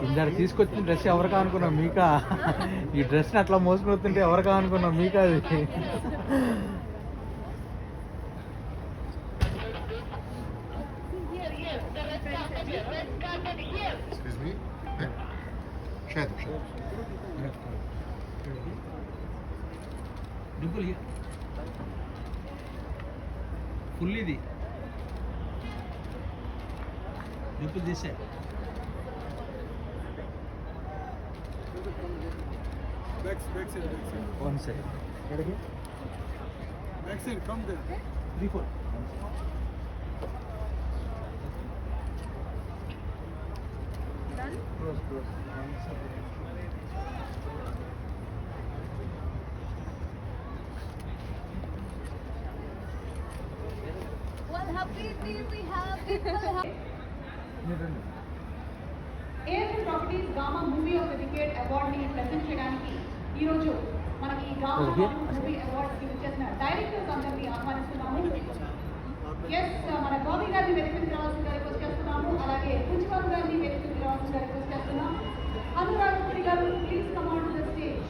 ఇందాక తీసుకొచ్చిన డ్రెస్ ఎవరికా అనుకున్నాం మీకా? ఈ డ్రెస్ని అట్లా మోసుకొస్తుంటే ఎవరికా అనుకున్నాం మీకా? అది ఫుల్ ఇది డింపుల్ తీసే one side. Back side, come there. 3, 4. Done? Close. Well, happy people. ASN properties Gama movie of the decade అవార్డుని ప్రెజెంట్ చేయడానికి ఈరోజు మనకి ఈ గామా మూవీ అవార్డ్స్కి వచ్చేసిన డైరెక్టర్స్ అందరినీ ఆహ్వానిస్తున్నాము. మన బాబీ గారిని వెతికి రావాల్సిందిగా రిక్వెస్ట్ చేస్తున్నాము. అలాగే పుంజబాబు గారిని వెతికి రావాల్సిందిగా రిక్వెస్ట్ చేస్తున్నాం. అనురాగ్ పురి గారు please come on to the stage.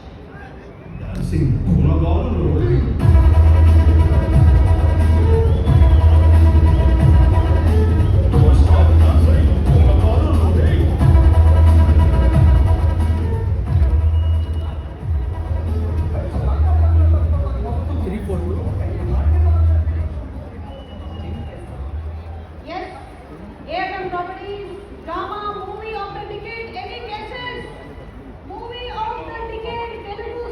ASN properties Gama movie of the decade. Any guesses? Movie of the decade Telugu.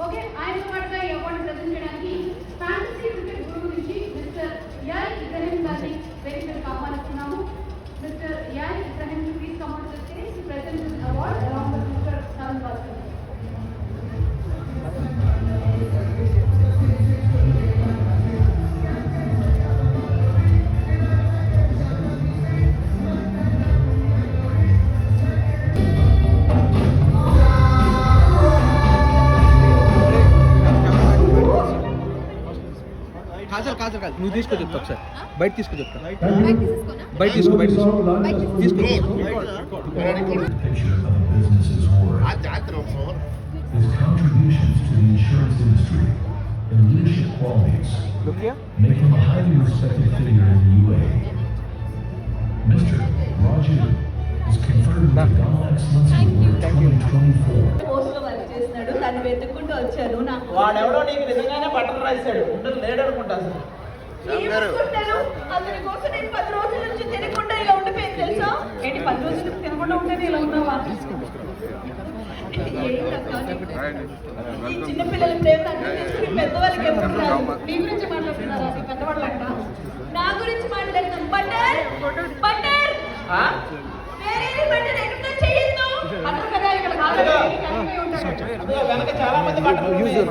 Okay, ఆయన పాటుగా ఈ అవార్డు ప్రజెంట్ చేయడానికి ఫ్యాంటసీ క్రికెట్ గురువు నుంచి మిస్టర్ యాయ్ ఇబ్రహీం గారిని వేదికకు ఆహ్వానిస్తున్నాము. మిస్టర్ యాయ్ Ibrahim please come on to the stage to present this award along with mister Tarun Bhaskar. కాదు నువ్వు తీసుకో చెప్తా ఒకసారి. బయట తీసుకో చెప్తా. బయట తీసుకో. His contributions to the insurance industry and leadership qualities make him a highly respected figure in the UAE. Mr. Raju is conferred with the Gama Excellence Award 2024. పోస్ట్లో వర్క్ చేస్తున్నాడు. దాన్ని వెతుక్కుంటూ వచ్చాను. నాకు వాడెవడో నీకు నిజంగానే బట్టలు రాశాడు. ఉండదు లేడు అనుకుంటా. అతని కోసం నేను 10 రోజుల నుంచి తినకుండా ఇలా ఉండిపోయింది తెలుసా? ఏంటి 10 రోజుల నుంచి తినకుండా ఉంటేనే ఇలా ఉన్నావా? ఈ చిన్నపిల్లల ప్రేమ అర్థం చేసుకుని పెద్దవాళ్ళకి ఎప్పుడు నీ గురించి మాట్లాడుతున్నారా? పెద్దవాళ్ళంట నా గురించి మాట్లాడుతాం. బటర్ బటర్ వేరే బటర్ ఎక్కడ చేయొద్దు అన్నారు కదా. ఇక్కడ ఉంటాడు. చాలా మంది